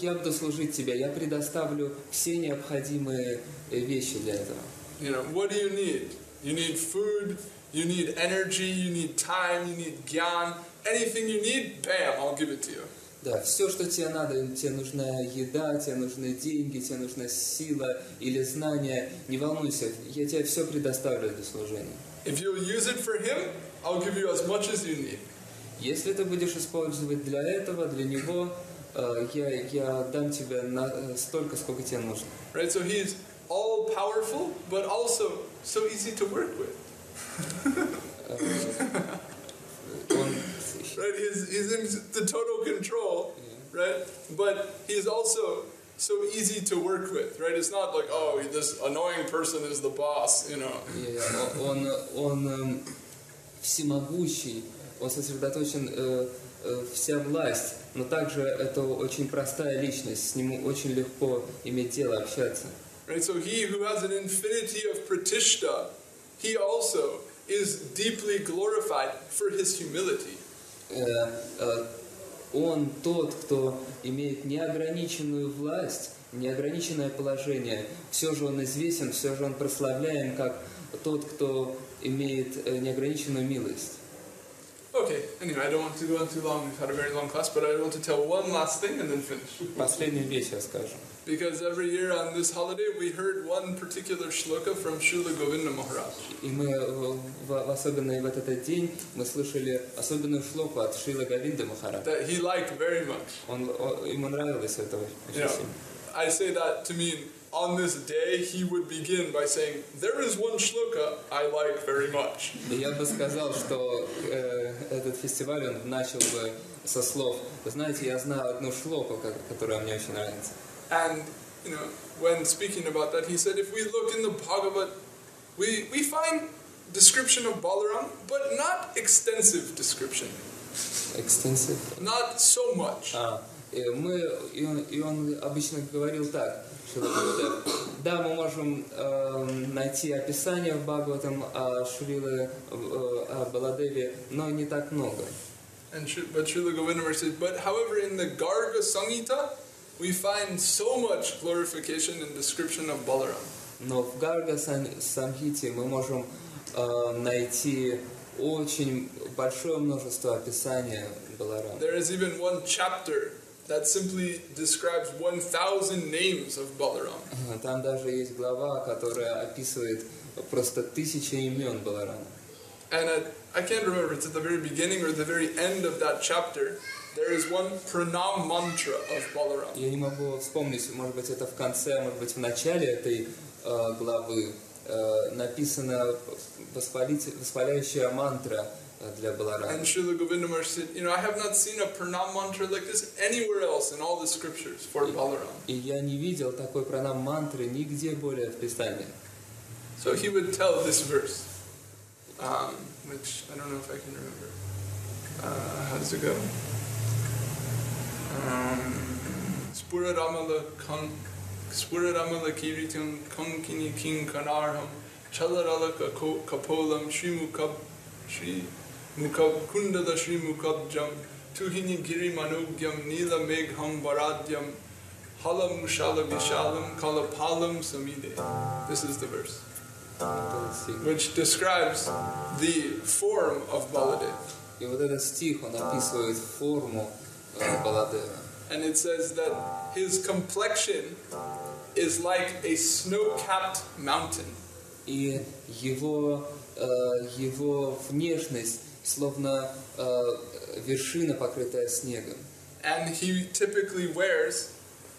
Speaker 2: я буду служить тебе, я предоставлю все необходимые вещи для этого.
Speaker 1: What do you need? You need food, you need energy, you need time, you need gyan. Anything you need, bam, I'll give it to you.
Speaker 2: Да, все, что тебе надо, тебе нужна еда, тебе нужны деньги, тебе нужна сила или знания, не волнуйся, я тебе все предоставлю для служения.
Speaker 1: If you'll use it for him, I'll give you as much as you need.
Speaker 2: Если ты будешь использовать для этого, для него, я дам тебе столько, сколько тебе нужно.
Speaker 1: Right, so he's all powerful, but also so easy to work with. Right, he's in the total control, right? But he's also so easy to work with, right? It's not like, oh, this annoying person is the boss,
Speaker 2: Он всемогущий, он сосредоточен вся власть, но также это очень простая личность, с ним очень легко иметь дело, общаться.
Speaker 1: Right, so he who has an infinity of pratishta, he also is deeply glorified for his humility.
Speaker 2: Он тот, кто имеет неограниченную власть, неограниченное положение, все же он известен, все же он прославляем как тот, кто имеет неограниченную милость.
Speaker 1: Okay, anyway, I don't want to go on too long. We've had a very long class, but I want to tell one last thing and then finish.
Speaker 2: Последнюю вещь я скажу.
Speaker 1: Because every year on this holiday we heard one particular shloka from Srila Govinda Maharaj.
Speaker 2: И мы, особенно в этот день, мы слышали особенную шлоку от Шрила Говинды Махараджа.
Speaker 1: That he liked very much.
Speaker 2: Ему нравилось это очень сильно.
Speaker 1: I say that to mean on this day he would begin by saying, there is one shloka I like very much.
Speaker 2: Я бы сказал, что этот фестиваль он начал бы со слов: вы знаете, я знаю одну шлоку, которая мне очень нравится.
Speaker 1: And when speaking about that, he said, if we look in the Bhagavad, we find description of Balaram, but not extensive description.
Speaker 2: Extensive?
Speaker 1: Not so much.
Speaker 2: И он обычно говорил так, что да, мы можем найти описание в Бхагаватам о Шриле, о Баладеве, но не так много.
Speaker 1: But Srila Govinda says, but however in the Garga Samhita, we find so much glorification and description of Balaram.
Speaker 2: Но в Гарга Самхите мы можем найти очень большое множество описания Баларама.
Speaker 1: There is even one chapter that simply describes 1,000 names of Balaram.
Speaker 2: Там даже есть глава, которая описывает просто 1000 имен Баларама.
Speaker 1: And I can't remember if it's at the very beginning or the very end of that chapter. There is one pranam mantra of Balaram.
Speaker 2: Я не могу вспомнить, может быть, это в конце, может быть, в начале этой главы написана восхваляющая мантра для Баларама.
Speaker 1: And Srila Govinda Maharaj said, I have not seen a pranam mantra like this anywhere else in all the scriptures for Balaram.
Speaker 2: И я не видел такой пранам мантры нигде более в Писании.
Speaker 1: So he would tell this verse, which I don't know if I can remember. How does it go? Spuradamala kiritam kankini king kanarham chalarala kapolam shrimukab shri Kundala Shri Mukabjam, Tuhini Giri Manugyam, Nila Megham Varadyam, Halam Shala Vishalam, Kalapalam Samide. This is the verse, which describes the form of Baladev.
Speaker 2: И вот этот стих, он описывает форму Баладева.
Speaker 1: And it says that his complexion is like a snow-capped mountain.
Speaker 2: И его внешность словно вершина, покрытая снегом.
Speaker 1: And he typically wears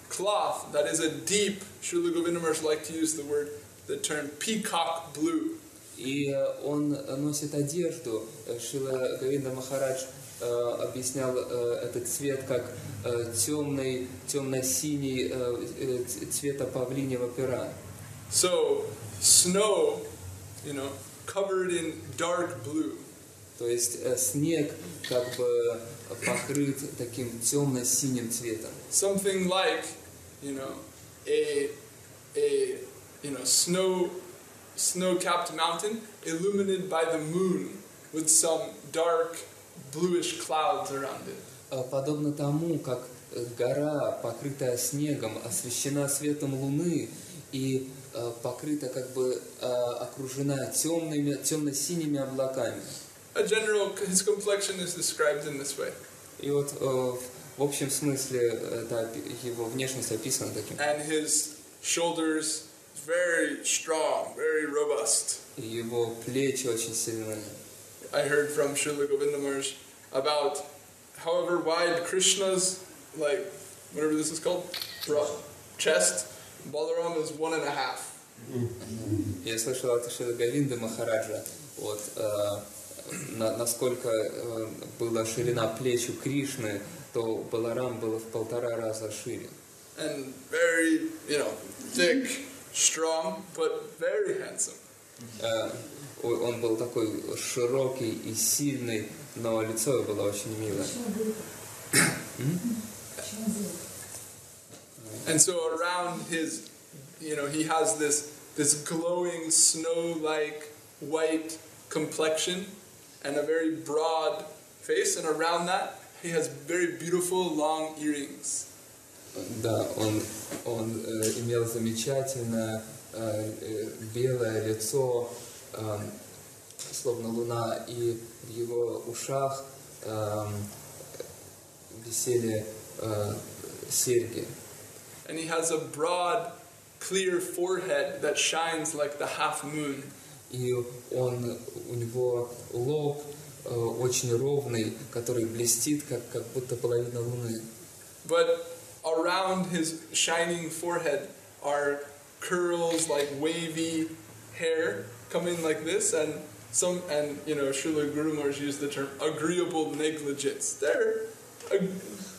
Speaker 1: cloth that is a deep, Srila Govinda Maharaj like to use the term peacock blue.
Speaker 2: И он носит одежду. Шрила Говинда Махарадж объяснял этот цвет как темно-синий цвета павлиньего пера.
Speaker 1: So snow, covered in dark blue.
Speaker 2: То есть снег как бы покрыт таким темно-синим цветом.
Speaker 1: Something like, a snow-capped mountain illuminated by the moon with some dark bluish clouds around it.
Speaker 2: Подобно тому, как гора, покрытая снегом, освещена светом луны и покрыта как бы окружена темно-синими облаками.
Speaker 1: His complexion is described in this way.
Speaker 2: И вот в общем смысле его внешность описана таким.
Speaker 1: And his shoulders very strong, very robust.
Speaker 2: И его плечи очень сильные.
Speaker 1: I heard from Srila Govinda Maharaj about however wide Krishna's, whatever this is called, chest, Balarame's 1.5.
Speaker 2: Я слышал от Шрила Говинды Махараджа, насколько была ширина плеч у Кришны, то Баларам был в 1,5 раза шире.
Speaker 1: And very, thick, strong, but very handsome.
Speaker 2: Он был такой широкий и сильный, но лицо его было очень милое.
Speaker 1: And so around his, he has this glowing snow-like white complexion and a very broad face, and around that he has very beautiful long earrings.
Speaker 2: Да, он имел замечательное белое лицо, словно луна, и в его ушах висели серьги.
Speaker 1: And he has a broad, clear forehead that shines like the half moon.
Speaker 2: И у него лоб очень ровный, который блестит, как будто половина луны.
Speaker 1: But around his shining forehead are curls like wavy hair coming like this, and Srila Guru Maharaj used the term agreeable negligence. They're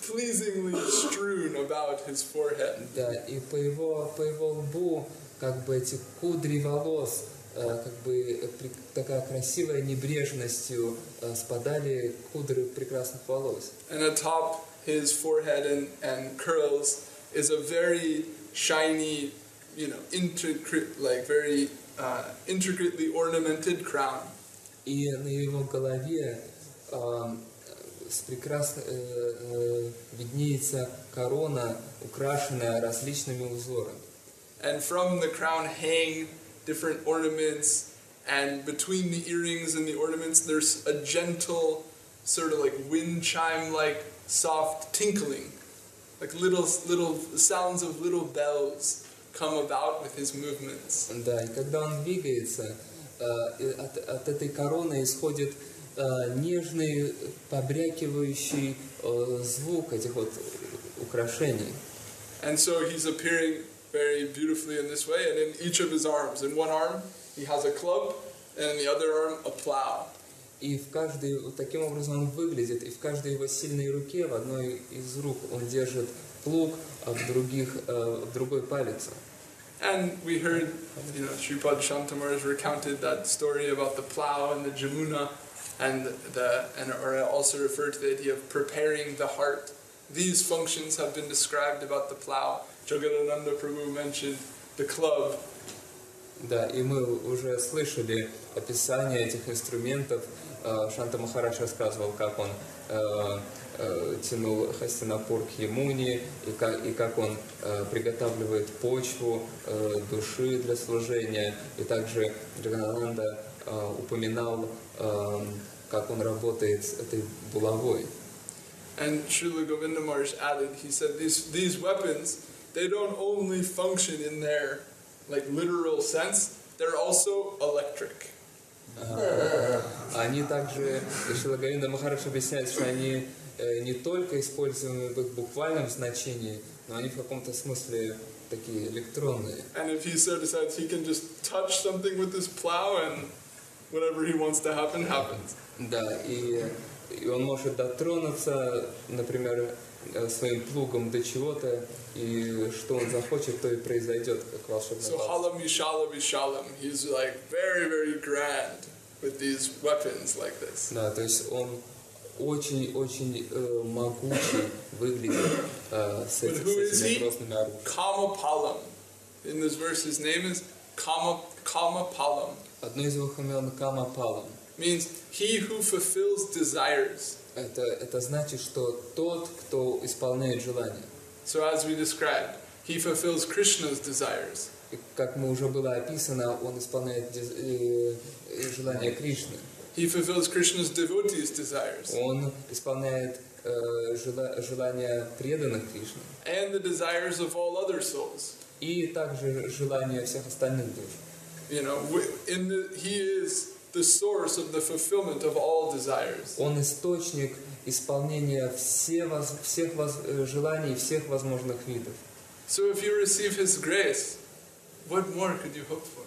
Speaker 1: pleasingly strewn about his forehead.
Speaker 2: Да, и по его лбу как бы эти кудри волос, как бы такая красивая небрежностью спадали кудры прекрасных волос.
Speaker 1: And atop his forehead and curls is a very shiny, intricate, very intricately ornamented crown.
Speaker 2: И на его голове виднеется корона, украшенная различными узорами.
Speaker 1: And from the crown hang different ornaments, and between the earrings and the ornaments there's a gentle, sort of like wind chime-like soft tinkling, like little sounds of little bells come about with his movements.
Speaker 2: Да, и когда он двигается, от этой короны исходит нежный, побрякивающий звук этих украшений.
Speaker 1: And so he's appearing very beautifully in this way, and in each of his arms, in one arm he has a club, and in the other arm a plow.
Speaker 2: И таким образом он выглядит, и в каждой его сильной руке, в одной из рук он держит плуг, а в другой палец.
Speaker 1: And we heard, Sripad Shantamaraj recounted that story about the plow and the Jamuna, or also referred to the idea of preparing the heart. These functions have been described about the plow. Jagadananda Prabhu mentioned the club.
Speaker 2: Да, и мы уже слышали описание этих инструментов. Шанта Махарадж рассказывал, как он тянул Хастинапур к Ямуне, и как он приготавливает почву души для служения. И также Джаганананда упоминал, как он работает с этой булавой.
Speaker 1: And Srila Govinda Maharaj added, he said, these weapons, they don't only function in their like literal sense, they're also electric.
Speaker 2: Они также, Шрила Говинда Махарадж объясняет, что они не только используемы в их буквальном значении, но они в каком-то смысле такие электронные.
Speaker 1: And if he so decides, he can just touch something with his plow and whatever he wants to happen, happens.
Speaker 2: Да, и он может дотронуться, например, своим плугом до чего-то, и что он захочет, то и произойдет, как волшебный
Speaker 1: So Halam Vishala Vishalam, he's like very, very grand with these weapons like this.
Speaker 2: Да, то есть он очень-очень могучий выглядит с этими грозными оружиями.
Speaker 1: Kamapalam. In this verse, his name is Kamapalam.
Speaker 2: Одно из его имен Камапалам.
Speaker 1: Means he who fulfills desires.
Speaker 2: Это значит, что тот, кто исполняет желания.
Speaker 1: So as we described, he fulfills Krishna's desires.
Speaker 2: И как мы уже было описано, он исполняет желания Кришны.
Speaker 1: He fulfills Krishna's devotees' desires.
Speaker 2: Он исполняет желания преданных Кришне.
Speaker 1: And the desires of all other souls.
Speaker 2: И также желания всех остальных душ.
Speaker 1: You know, he is the source of the fulfillment of all desires.
Speaker 2: Он источник исполнения всех желаний всех возможных видов.
Speaker 1: So if you receive his grace, what more could you hope for?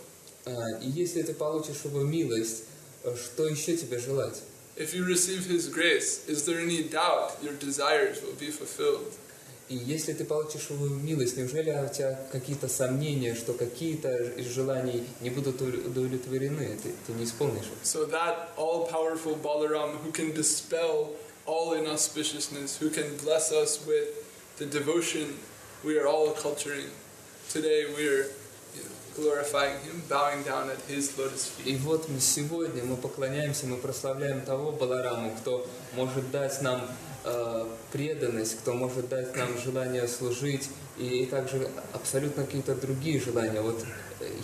Speaker 2: И если ты получишь его милость, что еще тебе желать?
Speaker 1: If you receive his grace, is there any doubt your desires will be fulfilled?
Speaker 2: И если ты получишь его милость, неужели у тебя какие-то сомнения, что какие-то из желаний не будут удовлетворены, ты не исполнишь их?
Speaker 1: So that all-powerful Balaramu who can dispel all inauspiciousness, who can bless us with the devotion we are all culturing. Today we are glorifying him, bowing down at his lotus feet.
Speaker 2: И вот сегодня мы поклоняемся, мы прославляем того Балараму, кто может дать нам преданность, кто может дать нам желание служить, и также абсолютно какие-то другие желания. Вот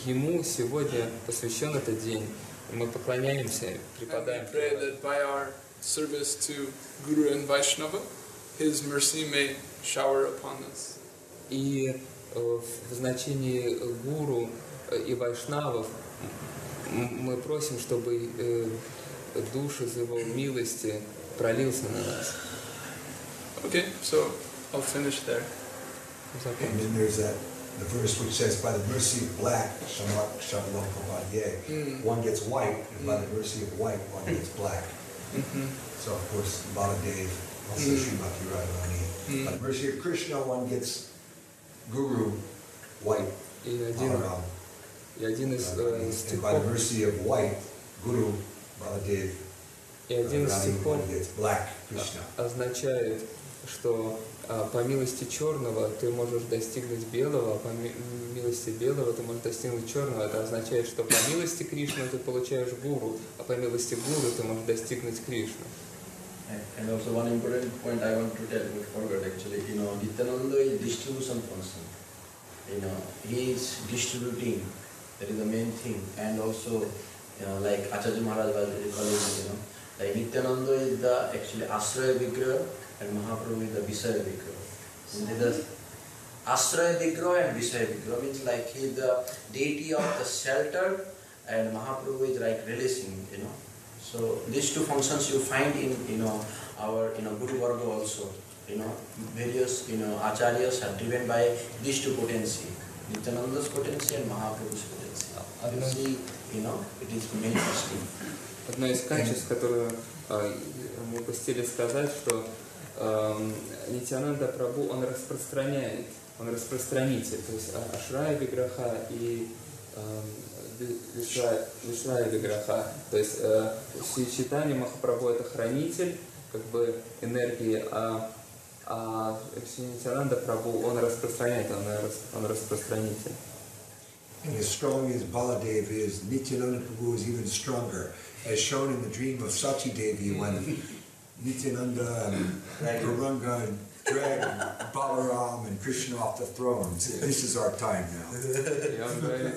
Speaker 2: ему сегодня посвящен этот день. Мы поклоняемся, преподаем.
Speaker 1: And we pray that by our service to Guru and Vaishnava, his mercy may shower upon us.
Speaker 2: И в значении гуру и вайшнавов мы просим, чтобы душ из его милости пролился на нас.
Speaker 1: Okay, so I'll finish there.
Speaker 3: And then there's the verse which says, by the mercy of black, one gets white, and by the mercy of white, one gets black. So of course, Baladev, also Srimati Radharani. By the mercy of Krishna, one gets Guru, white, Balaram. And by the mercy of white, Guru, Baladev, Radharani, one gets black, Krishna.
Speaker 2: Означает, что по милости черного ты можешь достигнуть белого, а по милости белого ты можешь достигнуть черного. Это означает, что по милости Кришны ты получаешь гуру, а по милости гуру ты можешь достигнуть Кришны.
Speaker 4: And also one important point I want to tell you, forgot actually, Nityananda is distribution function. He is distributing, that is the main thing. And also, like Acharya Maharaj was recalling, like Nityananda is the actually Ashraya Vigraha and Mahaprabhu is the Visaya Vigraha. The Ashraya Vigraha and Visaya Vigraha means like he is the deity of the shelter and Mahaprabhu is like releasing, So these two functions you find in our Guru Varga also. Various acharyas are driven by these two potency, Nityananda's potency and Mahaprabhu's potency. You see, it is manifesting.
Speaker 2: Одно из качеств, которое мы упустили сказать, что Нитьянанда Прабху, он распространяет, он распространитель, то есть Ашрая Виграха и Вишрая Виграха, то есть Чайтанья Махапрабху это хранитель как бы энергии, а Нитьянанда Прабху он распространяет, он распространитель.
Speaker 3: And as strong as Baladev is, Nityananda Prabhu is even stronger. As shown in the dream of Sachi Devi when Nityananda and Gauranga dragged Balaram and Krishna off the throne. This is our time now.
Speaker 2: И он говорит,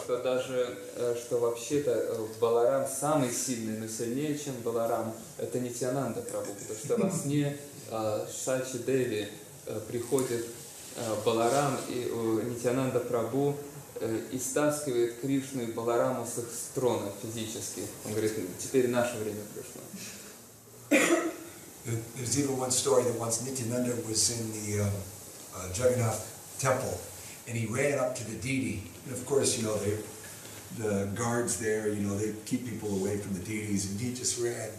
Speaker 2: что даже, что вообще-то Баларам самый сильный, но сильнее, чем Баларам, это Нитьянанда Прабху, потому что во сне Сачи Деви приходит Баларам и Нитьянанда Прабху и стаскивает Кришну и Балараму с их трона физически. Он говорит, теперь наше время пришло.
Speaker 3: There's even one story that once Nityananda was in the Jagannath temple, and he ran up to the deity. And of course, you know, the guards there, you know, they keep people away from the deities, and he just ran.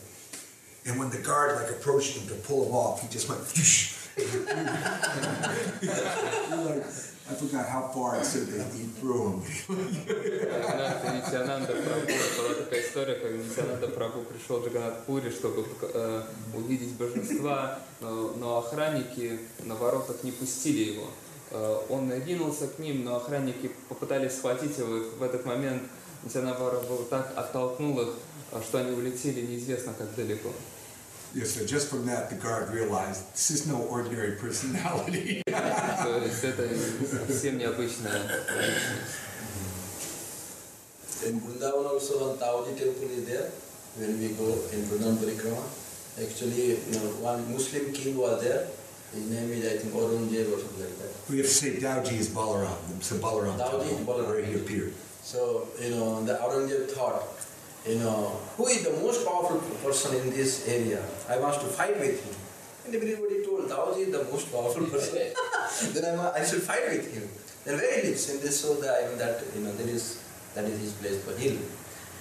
Speaker 3: And when the guard like approached him to pull him off, he just went, whoosh. Like, I forgot how far it said that he threw him.
Speaker 2: Нитьянанда Прабху, была такая история, как Нитьянанда Прабху пришел в Джаганнатхпури, чтобы увидеть божества, но охранники на воротах не пустили его. Он ринулся к ним, но охранники попытались схватить его, и в этот момент Нитьянанда Прабху так оттолкнул их, что они улетели неизвестно как далеко.
Speaker 3: Yeah, so just from that, the guard realized this is no ordinary personality.
Speaker 2: То есть это совсем необычная личность.
Speaker 4: In Vrindavan also, one Taoji temple is there. When we go in Vrindavan Parikrama, actually, you know, one Muslim king was there. His name is, I think, Aurangzeb or something like that.
Speaker 3: We have to say Daoji is Balaram. So Balaram,
Speaker 4: Daoji is Balaram,
Speaker 3: where he appeared.
Speaker 4: So, you know, the Aurangzeb thought, you know, who is the most powerful person in this area? I want to fight with him. And everybody told, Daoji is the most powerful person. Then I should fight with him. Then where he lives? And they saw that, you know, that is his place for him.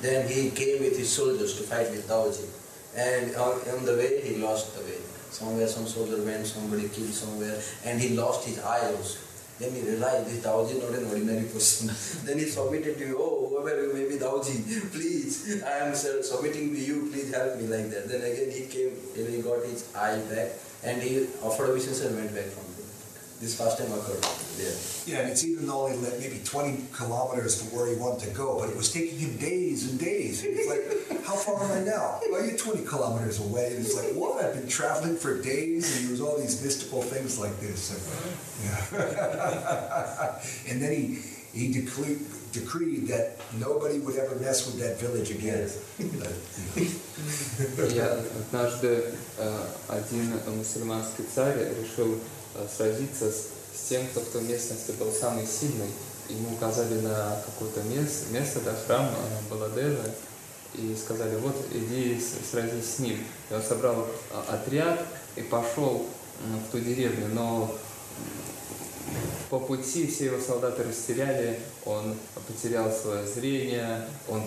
Speaker 4: Then he came with his soldiers to fight with Daoji. And on the way, he lost the way. Somewhere some soldier went, somebody killed somewhere, and he lost his eye also. Then he realized this Daoji is not an ordinary person. Then he submitted to you, oh, whoever you may be Daoji, please, I am submitting to you, please help me like that. Then again he came, and he got his eye back, and he offered obeisance and went back from there. This first time occurred there.
Speaker 3: Yeah, and it's even only maybe 20 kilometers from where he wanted to go, but it was taking him days and days. And it's like, how far am I now? Well, you're 20 kilometers away. And it's like, what? I've been traveling for days, and there was all these mystical things like this. And, yeah. And then he decreed that nobody would ever mess with that village again.
Speaker 2: Однажды один мусульманский царь решил сразиться с тем, кто в той местности был самый сильный. Ему указали на какое-то место, да, храм Баладевы, и сказали, вот иди сразись с ним. И он собрал отряд и пошел в ту деревню, но по пути все его солдаты растеряли, он потерял свое зрение, он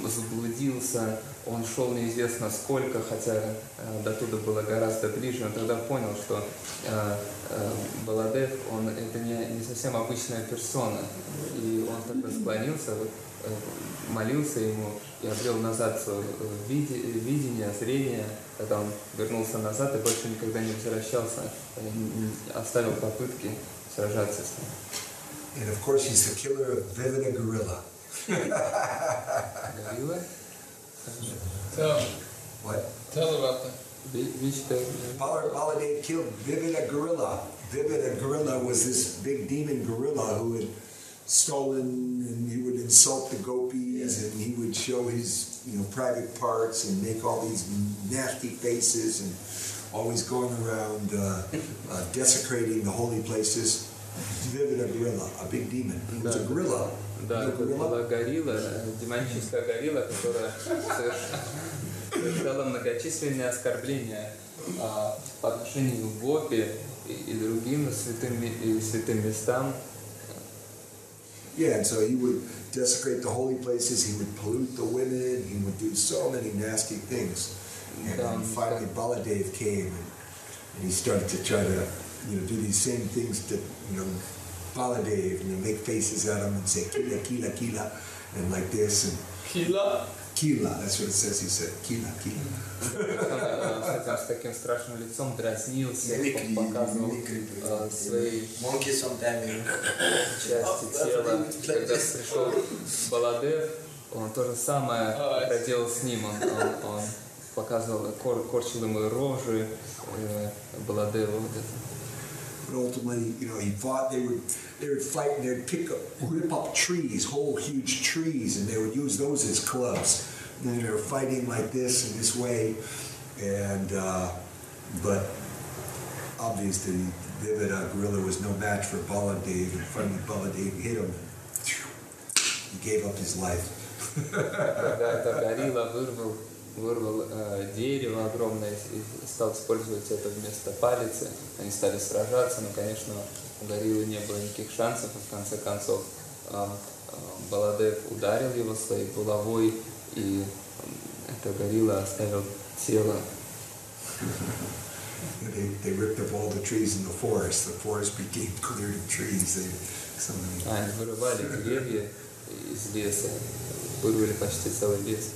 Speaker 2: заблудился, он шел неизвестно сколько, хотя до туда было гораздо ближе. Он тогда понял, что Баладев, это не совсем обычная персона. И он тогда склонился, молился ему и обрел назад свое видение, зрение. Когда он вернулся назад и больше никогда не возвращался, оставил попытки сражаться с ним.
Speaker 3: And of course he's the killer of Vivida Gorilla.
Speaker 2: Gorilla?
Speaker 3: What?
Speaker 1: Tell about that.
Speaker 3: Baladev killed Vivida Gorilla. Vivida Gorilla was this big demon gorilla who had stolen, and he would insult the gopis, and he would show his, you know, private parts and make all these nasty faces and always going around desecrating the holy places. Vivida Gorilla, a big demon. He was a gorilla.
Speaker 2: Да, это была горилла, демоническая горилла, которая совершала многочисленные оскорбления по отношению к гопи и другим святым местам.
Speaker 3: Yeah, and so he would desecrate the holy places, he would pollute the women, he would do so many nasty things. And then finally Baladev came and he started to try to, you know, do these same things to, you know, Baladev, you know, make faces at him and say, Kila, Kila, Kila, and like this. And
Speaker 1: Kila?
Speaker 3: Kila, that's what it says he said. Kila, kila.
Speaker 2: С таким страшным лицом дразнился, показывал свои части тела. Когда пришел Баладев, он то же самое проделал с ним. Он показывал, корчил ему рожи Баладеву.
Speaker 3: But ultimately, you know, he fought. They would fight, and they'd rip up trees, whole huge trees, and they would use those as clubs. And they were fighting like this in this way, and but obviously, Vivida gorilla was no match for Baladev. And finally, Baladev hit him. He gave up his life.
Speaker 2: Вырвал дерево огромное и стал использовать это вместо палицы. Они стали сражаться, но, конечно, у гориллы не было никаких шансов. И в конце концов Баладев ударил его своей булавой, и эта горилла оставил тело.
Speaker 3: They ripped up all the trees in the forest. The forest became cleared of trees.
Speaker 2: Они вырывали деревья из леса, вырвали почти целый лес.